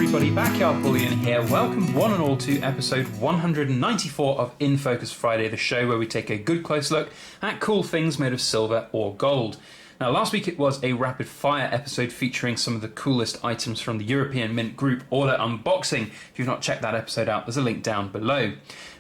everybody, Backyard Bullion here. Welcome one and all to episode 194 of In Focus Friday, the show where we take a good close look at cool things made of silver or gold. Now, last week it was a rapid fire episode featuring some of the coolest items from the European Mint Group Order unboxing. If you've not checked that episode out, there's a link down below.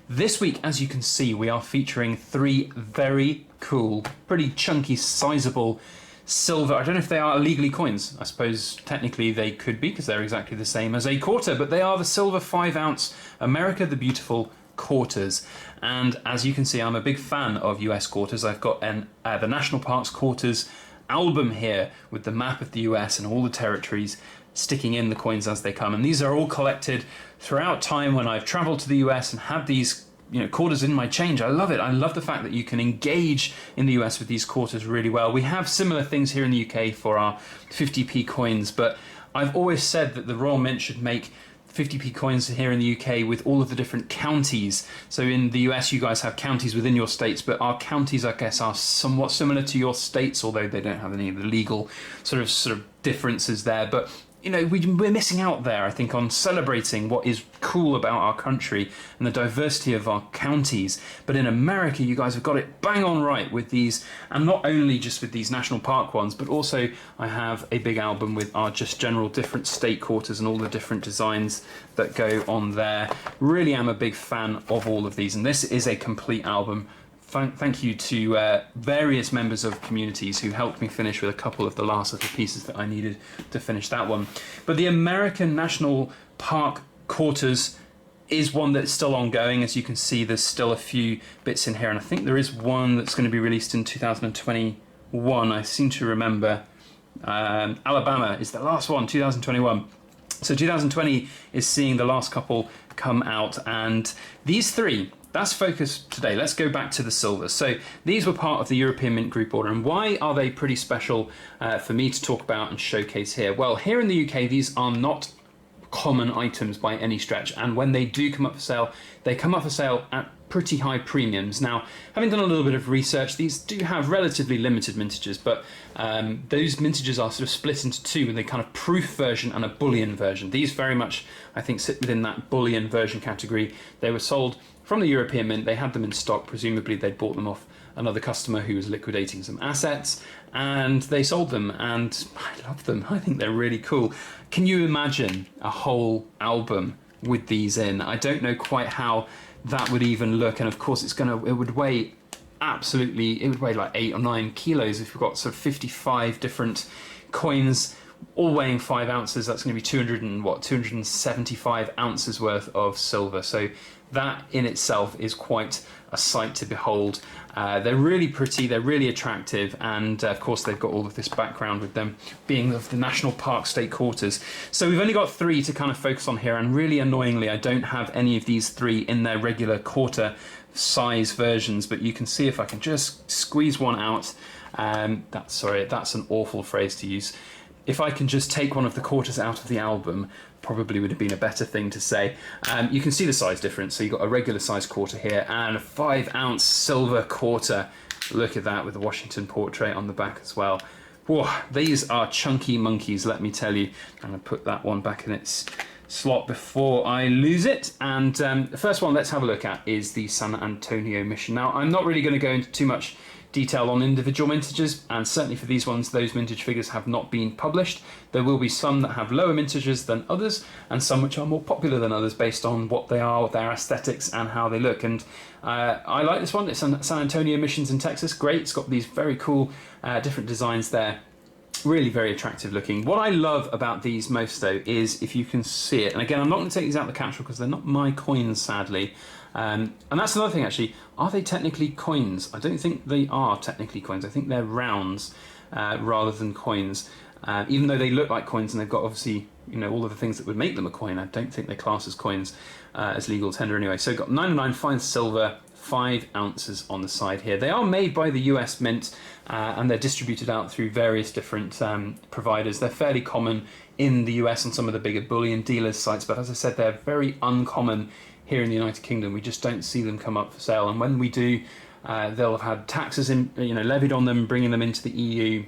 This week, as you can see, we are featuring three very cool, pretty chunky, sizable silver. I don't know if they are legally coins. I suppose technically they could be because they're exactly the same as a quarter, but they are the silver 5-ounce America the Beautiful quarters. And as you can see, I'm a big fan of US quarters. I've got the National Parks quarters album here with the map of the US and all the territories sticking in the coins as they come. And these are all collected throughout time when I've traveled to the US and had these quarters in my change. I love it. I love the fact that you can engage in the US with these quarters really well. We have similar things here in the UK for our 50p coins, but I've always said that the Royal Mint should make 50p coins here in the UK with all of the different counties. So in the US you guys have counties within your states, but our counties, I guess, are somewhat similar to your states, although they don't have any of the legal sort of differences there. But we're missing out there, I think, on celebrating what is cool about our country and the diversity of our counties. But in America, you guys have got it bang on right with these, and not only just with these national park ones, but also I have a big album with our just general different state quarters and all the different designs that go on there. Really am a big fan of all of these, and this is a complete album. Thank you to various members of communities who helped me finish with a couple of the last little pieces that I needed to finish that one. But the American National Park quarters is one that's still ongoing. As you can see, there's still a few bits in here, and I think there is one that's going to be released in 2021. I seem to remember Alabama is the last one, 2021. So 2020 is seeing the last couple come out, and these three, that's focus today. Let's go back to the silver. So these were part of the European Mint Group order, and why are they pretty special for me to talk about and showcase here? Well, here in the UK, these are not common items by any stretch, and when they do come up for sale, they come up for sale at pretty high premiums. Now, having done a little bit of research, these do have relatively limited mintages, but those mintages are sort of split into two with a kind of proof version and a bullion version. These very much, I think, sit within that bullion version category. They were sold from the European Mint. They had them in stock. Presumably they'd bought them off another customer who was liquidating some assets, and they sold them, and I love them. I think they're really cool. Can you imagine a whole album with these in? I don't know quite how that would even look, and of course it would weigh like 8 or 9 kilos if you've got sort of 55 different coins all weighing 5 ounces. That's going to be 275 ounces worth of silver. So that in itself is quite a sight to behold. They're really pretty, they're really attractive, and of course they've got all of this background with them being of the National Park State Quarters. So we've only got 3 to kind of focus on here, and really annoyingly I don't have any of these 3 in their regular quarter size versions, but you can see if I can just squeeze one out. That's an awful phrase to use. If I can just take one of the quarters out of the album, probably would have been a better thing to say. You can see the size difference. So you've got a regular size quarter here and a 5-ounce silver quarter. Look at that with the Washington portrait on the back as well. Whoa, these are chunky monkeys, let me tell you. I'm going to put that one back in its slot before I lose it. And the first one let's have a look at is the San Antonio mission. Now, I'm not really going to go into too much detail on individual mintages, and certainly for these ones, those mintage figures have not been published. There will be some that have lower mintages than others, and some which are more popular than others based on what they are, their aesthetics, and how they look. And I like this one. It's San Antonio missions in Texas. Great. It's got these very cool different designs there. Really very attractive looking. What I love about these most, though, is if you can see it. And again, I'm not going to take these out of the capsule because they're not my coins, sadly. And that's another thing, actually. Are they technically coins? I don't think they are technically coins. I think they're rounds rather than coins. Even though they look like coins and they've got, obviously, all of the things that would make them a coin, I don't think they class as coins as legal tender anyway. So got 909 fine silver, 5 ounces on the side here. They are made by the US Mint and they're distributed out through various different providers. They're fairly common in the US on some of the bigger bullion dealers sites, but as I said, they're very uncommon here in the United Kingdom. We just don't see them come up for sale, and when we do, they'll have had taxes levied on them, bringing them into the EU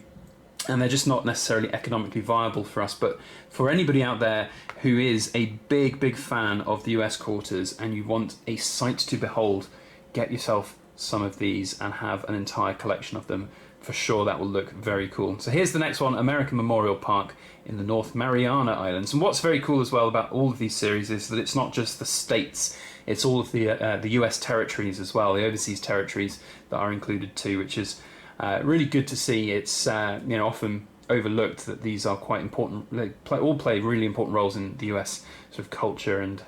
and they're just not necessarily economically viable for us. But for anybody out there who is a big fan of the US quarters and you want a sight to behold, get yourself some of these and have an entire collection of them. For sure, that will look very cool. So here's the next one, American Memorial Park in the North Mariana Islands. And what's very cool as well about all of these series is that it's not just the states, it's all of the US territories as well, the overseas territories that are included too, which is really good to see. It's often overlooked that these are quite important. They all play really important roles in the US sort of culture, and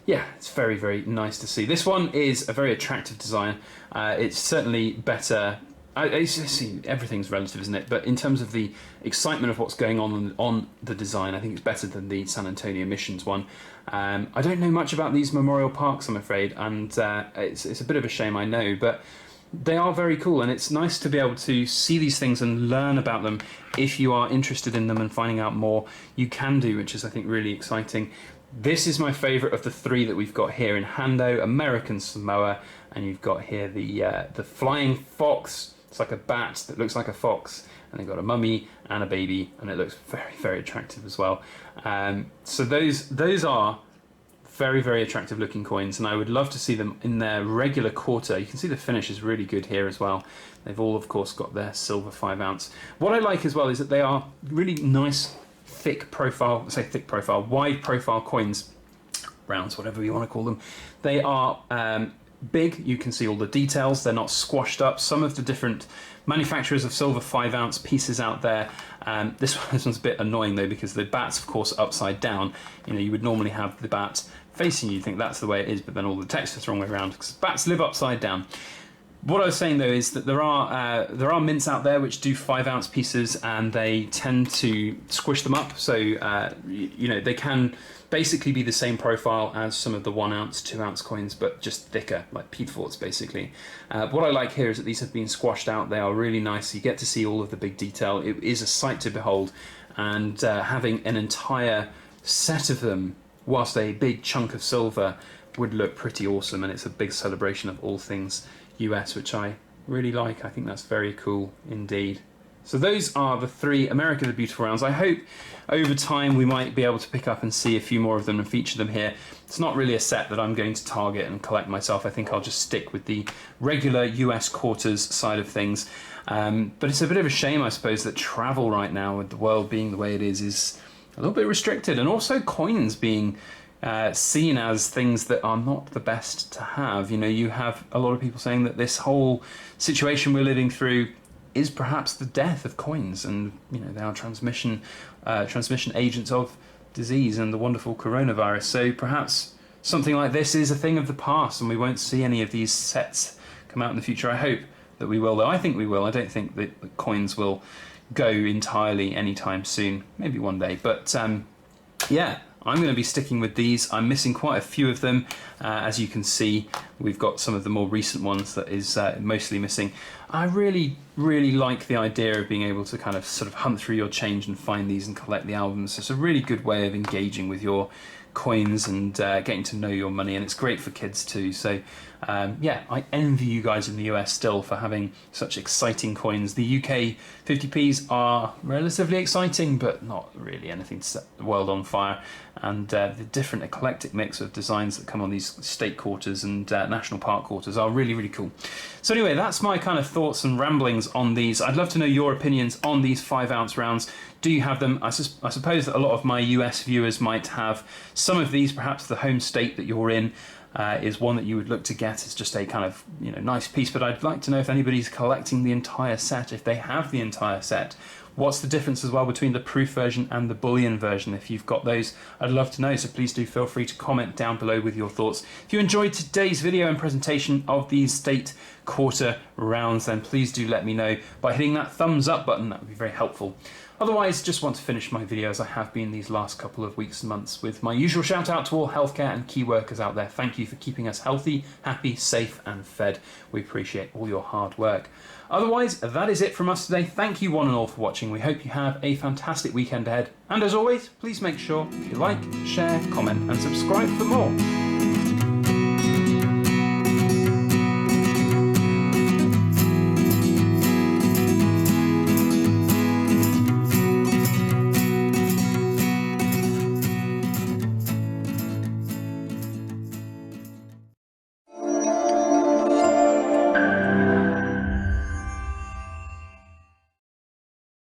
yeah, it's very nice to see. This one is a very attractive design. It's certainly better. Everything's relative, isn't it? But in terms of the excitement of what's going on the design, I think it's better than the San Antonio Missions one. I don't know much about these memorial parks, I'm afraid, and it's a bit of a shame, I know, but they are very cool, and it's nice to be able to see these things and learn about them. If you are interested in them and finding out more, you can do, which is, I think, really exciting. This is my favourite of the three that we've got here in Hando, American Samoa, and you've got here the flying fox. It's like a bat that looks like a fox, and they've got a mummy and a baby, and it looks very attractive as well. So those are very attractive looking coins, and I would love to see them in their regular quarter. You can see the finish is really good here as well. They've all, of course, got their silver 5 ounce. What I like as well is that they are really nice, wide profile coins, rounds, whatever you want to call them. They are big. You can see all the details. They're not squashed up. Some of the different manufacturers of silver 5 ounce pieces out there, this one's a bit annoying though, because the bat's of course upside down. You would normally have the bat facing you, think that's the way it is, but then all the text is the wrong way around, because bats live upside down. What I was saying though is that there are mints out there which do 5 ounce pieces, and they tend to squish them up, so they can basically be the same profile as some of the 1 ounce, 2 ounce coins, but just thicker, like Peteforts basically. What I like here is that these have been squashed out. They are really nice. You get to see all of the big detail. It is a sight to behold, and having an entire set of them, whilst a big chunk of silver, would look pretty awesome, and it's a big celebration of all things US, which I really like. I think that's very cool indeed. So those are the 3 America the Beautiful rounds. I hope over time we might be able to pick up and see a few more of them and feature them here. It's not really a set that I'm going to target and collect myself. I think I'll just stick with the regular US quarters side of things. But it's a bit of a shame, I suppose, that travel right now, with the world being the way it is a little bit restricted, and also coins being seen as things that are not the best to have. You have a lot of people saying that this whole situation we're living through is perhaps the death of coins, and they are transmission agents of disease and the wonderful coronavirus. So perhaps something like this is a thing of the past, and we won't see any of these sets come out in the future. I hope that we will, though. I think we will. I don't think that the coins will go entirely anytime soon. Maybe one day, but yeah. I'm going to be sticking with these. I'm missing quite a few of them. As you can see, we've got some of the more recent ones that is mostly missing. I really like the idea of being able to kind of sort of hunt through your change and find these and collect the albums. It's a really good way of engaging with your coins and getting to know your money, and it's great for kids too. So yeah, I envy you guys in the US still for having such exciting coins. The UK 50p's are relatively exciting, but not really anything to set the world on fire. And the different eclectic mix of designs that come on these state quarters and national park quarters are really cool. So anyway, that's my kind of thoughts and ramblings on these. I'd love to know your opinions on these 5 ounce rounds. Do you have them? I suppose that a lot of my US viewers might have some of these. Perhaps the home state that you're in is one that you would look to get as just a kind of nice piece. But I'd like to know if anybody's collecting the entire set, if they have the entire set. What's the difference as well between the proof version and the bullion version? If you've got those, I'd love to know, so please do feel free to comment down below with your thoughts. If you enjoyed today's video and presentation of these state quarter rounds, then please do let me know by hitting that thumbs up button. That would be very helpful. Otherwise, just want to finish my video, as I have been these last couple of weeks and months, with my usual shout out to all healthcare and key workers out there. Thank you for keeping us healthy, happy, safe and fed. We appreciate all your hard work. Otherwise, that is it from us today. Thank you one and all for watching. We hope you have a fantastic weekend ahead. And as always, please make sure you like, share, comment and subscribe for more.